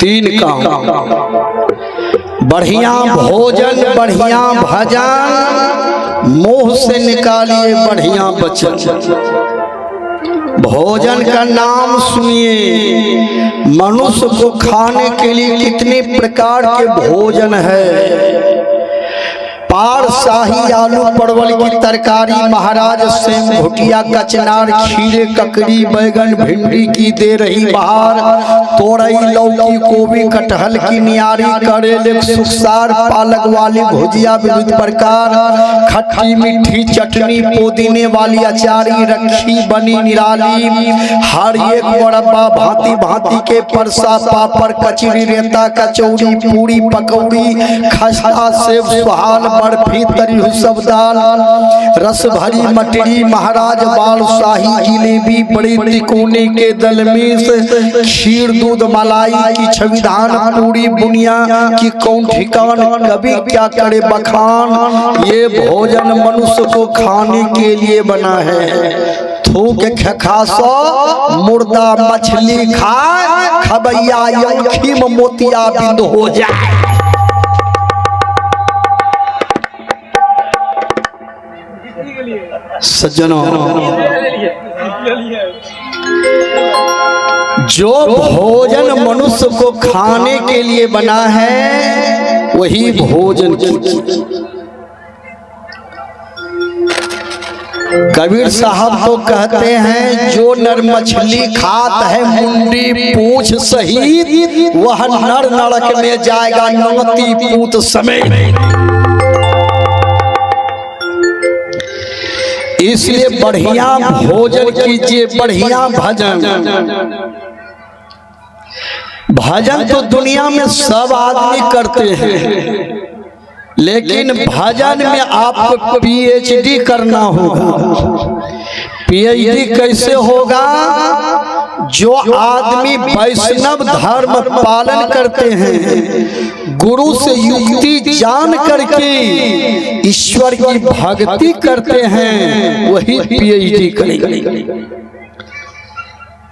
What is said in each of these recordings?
तीन काम, बढ़िया भोजन, बढ़िया भजन, मुंह से निकालिए बढ़िया वचन। भोजन का नाम सुनिए। मनुष्य को खाने के लिए कितने प्रकार के भोजन है। पार शाही आलू परवल की तरकारी, महाराज सेम घुटिया कचनार, खीरे ककड़ी बैगन भिंडी की दे रही बहार, तोरई लौकी गोभी कटहल की नियारी, करेले सुखसार, पालक वाली भुजिया विविध प्रकार, खट्टी मीठी चटनी, पुदीने वाली अचारी, रखी बनी निराली, हर एक मुरब्बा, भांति भांति के परसा, पापड़ कचरी, रेता कचौड़ी, पूरी पकौड़ी, खस्ता सेव सुहाल, बर्फी तरी सब दाल, रस भरी मटरी, महाराज बाल शाही जिलेबी, बड़े तिकोने के दलमीस, खीर दूध मलाई की छविधान, पूरी बुनिया की कौन ठिकान, कभी क्या करे बखान। ये भोजन मनुष्य को खाने के लिए बना है। थूक खखासो मुर्दा मछली खाए, खबैया यौखी में मोतिया बिंद हो जाए। सज्जनों, जो भोजन मनुष्य को खाने के लिए बना है वही भोजन कीजिए। कबीर साहब तो कहते हैं, जो नर मछली खात है मुंडी पूछ सहित, वह नर नरक में जाएगा नौती पूत समेत। इसलिए बढ़िया भोजन कीजिए, बढ़िया भजन। भजन तो दुनिया में सब आदमी करते हैं, लेकिन भजन में आपको पीएचडी करना होगा। पीएचडी कैसे होगा? जो आदमी वैष्णव धर्म पालन करते हैं, गुरु से युक्ति जान करके ईश्वर की भक्ति करते हैं, वही पीएचडी करेंगे।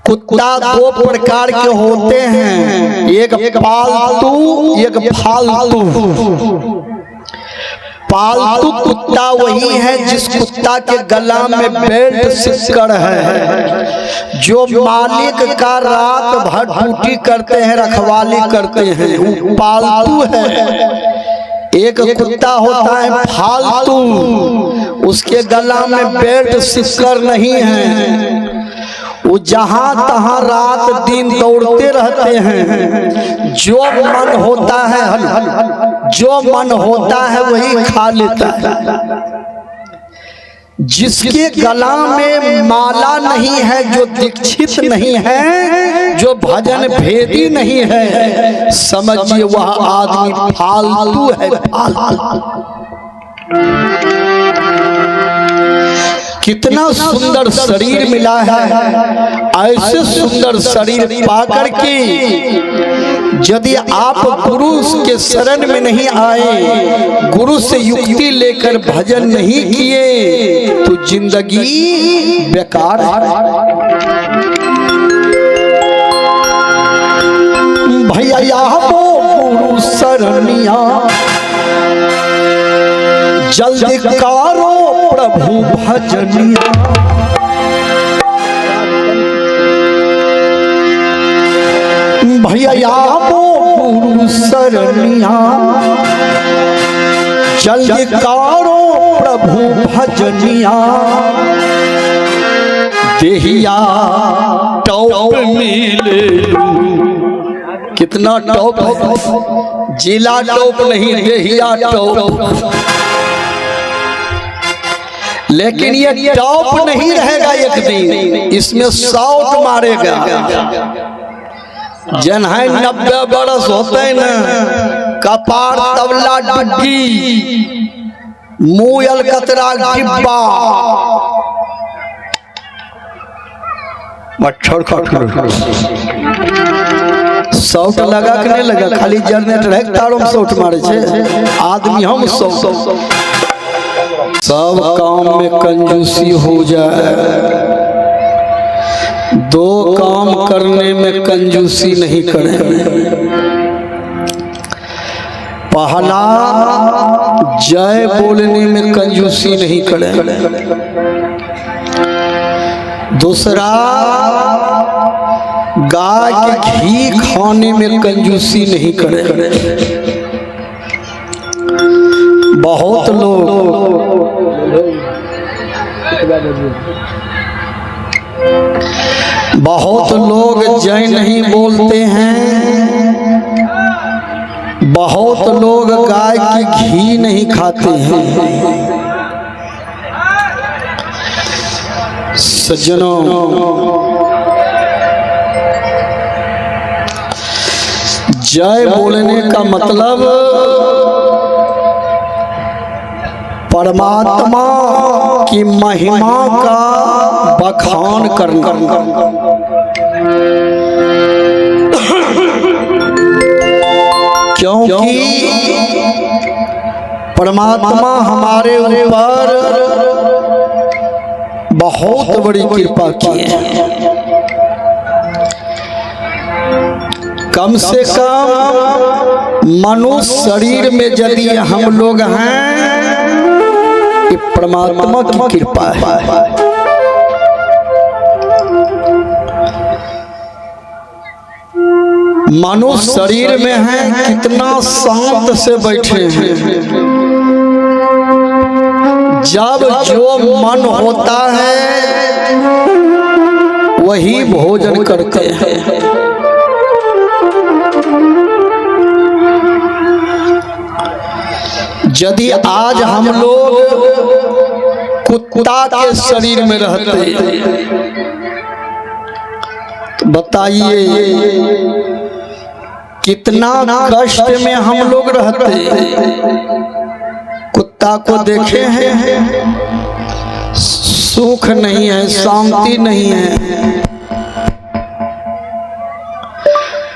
कुत्ता दो प्रकार के होते हैं, एक पालतू एक फालतू। पालतू कुत्ता वही है जिस कुत्ता के गला में बेल्ट सिक्कर है, जो मालिक का रात भर ड्यूटी करते हैं, रखवाली करते हैं, वो पालतू है। एक कुत्ता होता है फालतू, उसके गला में बेल्ट सिक्कर नहीं है, वो जहां तहां रात दिन दौड़ते रहते हैं। जो मन होता है, जो मन होता है वही खा लेता है। जिसके गला में माला नहीं है, जो दीक्षित नहीं है, जो भजन भेदी नहीं है, समझिए वह आदमी फालतू है, फालतू। कितना सुंदर शरीर मिला है। ऐसे सुंदर शरीर पाकर के यदि आप गुरु के शरण में नहीं आए, गुरु से युक्ति लेकर भजन नहीं किए, तो जिंदगी बेकार है। भैया वो गुरु शरणिया जल्दी करो प्रभु भजनिया। भैया वो गुरु शरणिया जल्दी करो प्रभु भजनिया। देहिया टॉप मिले, कितना टॉप है, जिला टॉप नहीं, देहिया टॉप। लेकिन ये टॉप नहीं रहेगा, एक दिन इसमें शॉट मारेगा। जन है 90 बरस होते हैं ना, कपार तबला डुग्गी, मुंह अलकतरा डिब्बा, मच्छर शॉट लगा के नहीं लगा, खाली जनरेटर है तारों में शॉट मारे छे आदमी। हम सब काम में कंजूसी हो जाए, दो काम करने में कंजूसी नहीं करें। पहला, जय बोलने में कंजूसी नहीं करें। दूसरा, गाय के घी खाने में कंजूसी नहीं करें। बहुत लोग जय नहीं बोलते हैं, बहुत लोग गाय की घी नहीं खाते हैं। सज्जनों, जय बोलने का मतलब परमात्मा की महिमा का बखान करना। क्योंकि परमात्मा हमारे ऊपर बहुत बड़ी कृपा की है। कम से कम मनुष्य शरीर में यदि हम लोग हैं, ये परमात्मा की कृपा है। मनुष्य शरीर में है, कितना शांत से बैठे हैं। जब जो मन होता है वही भोजन करते हैं। यदि आज हम लोग कुत्ता के शरीर में रहते, बताइए कितना कष्ट में हम लोग रहते। कुत्ता को देखे हैं, सुख नहीं है, शांति नहीं है।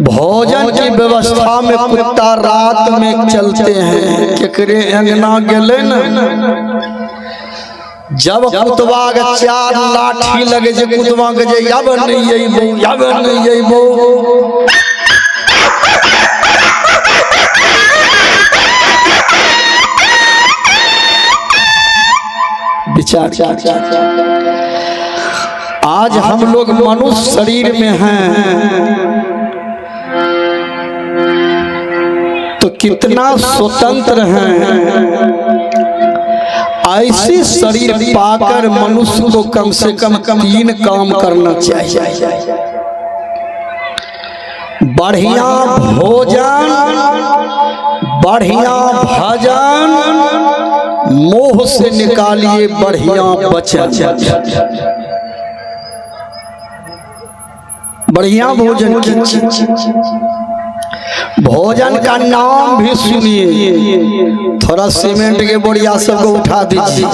भोजन की व्यवस्था में कुत्ता रात में चलते हैं। केकरे अंगना गेले न, जब कुतवा के चार लाठी लगे जे कुतवा के जे अब नहीं अइबो, अब नहीं अइबो। विचार, आज हम लोग मनुष्य शरीर में हैं तो कितना स्वतंत्र हैं। ऐसी शरीर पाकर मनुष्य को कम से कम 3 काम करना चाहिए। बढ़िया भोजन, बढ़िया भजन, मोह से निकालिए बढ़िया वचन। बढ़िया भोजन की भोजन का नाम भी सुनिए। थोड़ा सीमेंट के बोरिया सबको उठा दीजिए।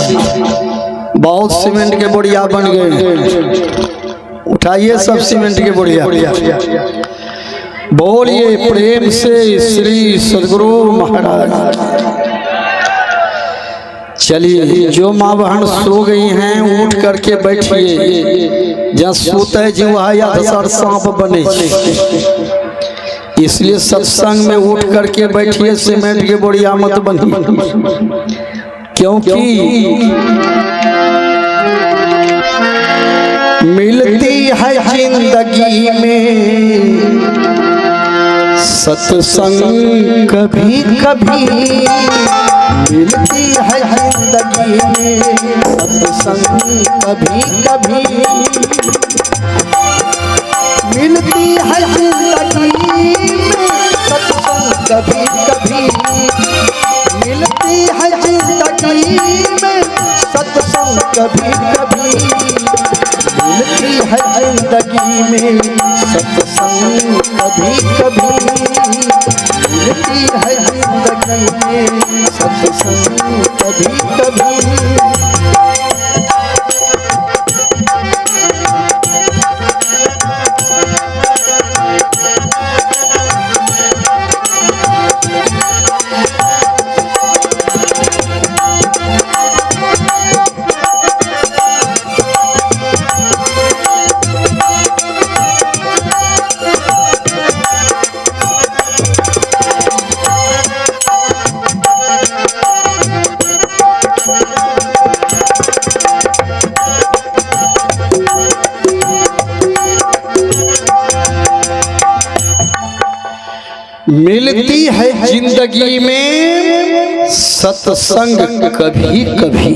बहुत सीमेंट के बोरिया बन गए, उठाइए सब सीमेंट के बोरिया। बोलिए प्रेम से श्री सदगुरु महाराज। चलिए, जो माँ बहन सो गई हैं उठ करके बैठिए। जहाँ सोते जो है या सर सांप बने, इसलिए सत्संग में उठ करके बैठिए। सीमेंट के बोरिया मत बनिए, क्योंकि मिलती है जिंदगी में सत्संग कभी कभी, मिलती है जिंदगी में सत्संग कभी कभी, मिलती है जिंदगी में सत्संग कभी कभी, मिलती है जिंदगी में सत्संग कभी कभी, मिलती है जिंदगी में सत्संग कभी कभी, मिलती है जिंदगी में सत्संग कभी कभी। मिलती है जिंदगी में सत्संग कभी कभी।